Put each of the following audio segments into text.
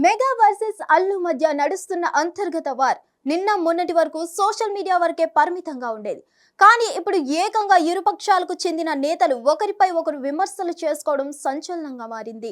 Mega versus Allu మధ్య నడుస్తున్న అంతర్గత వార్ నిన్న మొన్నటి వరకు సోషల్ మీడియా వరకే పరిమితంగా ఉండేది. కానీ ఇప్పుడు ఏకంగా ఇరుపక్షాలకు చెందిన నేతలు ఒకరిపై ఒకరు విమర్శలు చేసుకోవడం సంచలనంగా మారింది.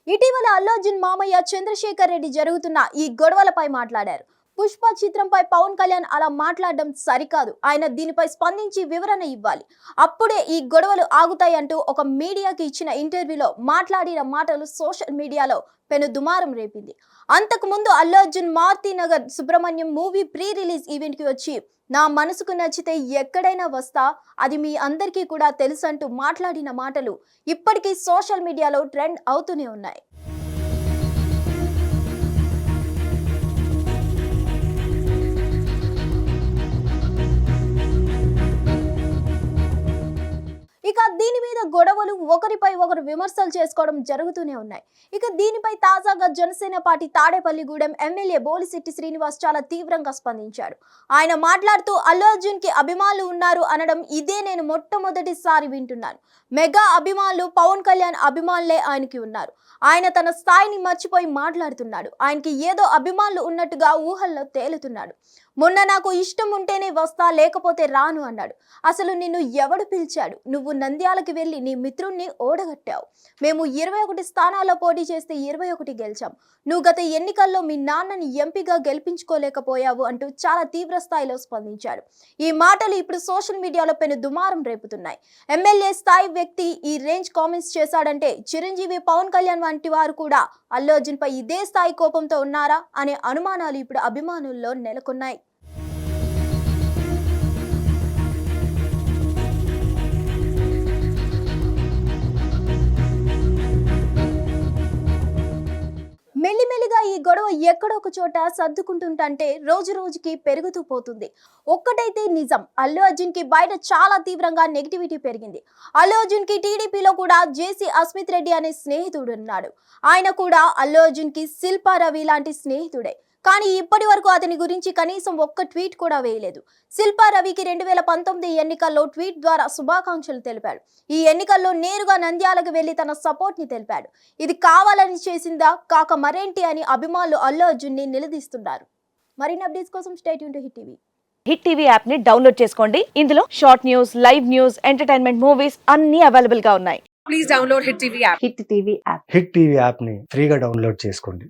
ఇటీవల అల్లు అర్జున్ మామయ్య చంద్రశేఖర్ రెడ్డి జరుగుతున్న ఈ గొడవలపై మాట్లాడారు. పుష్ప చిత్రంపై పవన్ కళ్యాణ్ అలా మాట్లాడడం సరికాదు, ఆయన దీనిపై స్పందించి వివరణ ఇవ్వాలి, అప్పుడే ఈ గొడవలు ఆగుతాయంటూ ఒక మీడియాకి ఇచ్చిన ఇంటర్వ్యూలో మాట్లాడిన మాటలు సోషల్ మీడియాలో పెను దుమారం రేపింది. అంతకు ముందు Allu Arjun Maruthi Nagar Subramanyam movie pre release event కి వచ్చి నా మనసుకు నచ్చితే ఎక్కడైనా వస్తా, అది మీ అందరికీ కూడా తెలుసంటూ మాట్లాడిన మాటలు ఇప్పటికీ సోషల్ మీడియాలో ట్రెండ్ అవుతూనే ఉన్నాయి. ఇక దీని మీద గొడవలు, ఒకరిపై ఒకరు విమర్శలు చేసుకోవడం జరుగుతూనే ఉన్నాయి. ఇక దీనిపై తాజాగా జనసేన పార్టీ తాడేపల్లిగూడెం ఎమ్మెల్యే బోలిశెట్టి శ్రీనివాస్ చాలా తీవ్రంగా స్పందించాడు. ఆయన మాట్లాడుతూ అల్లు అర్జున్ కి అభిమానులు ఉన్నారు అనడం ఇదే నేను మొట్టమొదటిసారి వింటున్నాను. మెగా అభిమానులు, పవన్ కళ్యాణ్ అభిమానులే ఆయనకి ఉన్నారు. ఆయన తన స్థాయిని మర్చిపోయి మాట్లాడుతున్నాడు. ఆయనకి ఏదో అభిమానులు ఉన్నట్టుగా ఊహల్లో తేలుతున్నాడు. మొన్న నాకు ఇష్టం ఉంటేనే వస్తా, లేకపోతే రాను అన్నాడు. అసలు నిన్ను ఎవడు పిలిచాడు? నువ్వు నంద్యాలకి వెళ్ళి నీ మిత్రుణ్ణి ఓడగట్టావు. మేము 21 స్థానాల్లో పోటీ చేస్తే 21 గెలిచాం. నువ్వు గత ఎన్నికల్లో మీ నాన్నని ఎంపీగా గెలిపించుకోలేకపోయావు అంటూ చాలా తీవ్ర స్థాయిలో స్పందించాడు. ఈ మాటలు ఇప్పుడు సోషల్ మీడియాలో పెను దుమారం రేపుతున్నాయి. ఎమ్మెల్యే స్థాయి వ్యక్తి ఈ రేంజ్ కామెంట్స్ చేశాడంటే చిరంజీవి, పవన్ కళ్యాణ్ వంటి వారు కూడా అల్లు అర్జున్ పై ఇదే స్థాయి కోపంతో ఉన్నారా అనే అనుమానాలు ఇప్పుడు అభిమానుల్లో నెలకొన్నాయి. మెల్లిమెల్లిగా ఈ గొడవ ఎక్కడో ఒక చోట సర్దుకుంటుంటే రోజు రోజుకి పెరుగుతూ పోతుంది. ఒక్కటైతే నిజం, అల్లు అర్జున్ కి బయట చాలా తీవ్రంగా నెగిటివిటీ పెరిగింది. అల్లు అర్జున్ కి టీడీపీలో కూడా జేసీ అస్మిత్ రెడ్డి అనే స్నేహితుడు ఉన్నాడు. ఆయన కూడా అల్లు అర్జున్ కి శిల్పా రవి లాంటి స్నేహితుడే. కానీ ఇప్పటి వరకు అతని గురించి కనీసం ఒక్క ట్వీట్ కూడా వేయలేదు. శిల్పా రవికి 2019 ఎన్నికల్లో ట్వీట్ ద్వారా శుభాకాంక్షలు తెలిపాడు. ఈ ఎన్నికల్లో నేరుగా నంద్యాలకు వెళ్లి తన సపోర్ట్ ని తెలిపాడు. ఇది కావాలని చేసిందా కాక మరేంటి అని అభిమానులు అల్లు అర్జున్ ని నిలదీస్తున్నారు. మరిన్ని అప్డేట్స్ కోసం stay tune to hit TV. Hit TV app ని డౌన్లోడ్ చేసుకోండి. ఇందులో short news, live news, entertainment movies అన్ని అవైలబుల్ గా ఉన్నాయి. Please download Hit TV app. Hit TV app. Hit TV యాప్ని ఫ్రీగా డౌన్లోడ్ చేసుకోండి.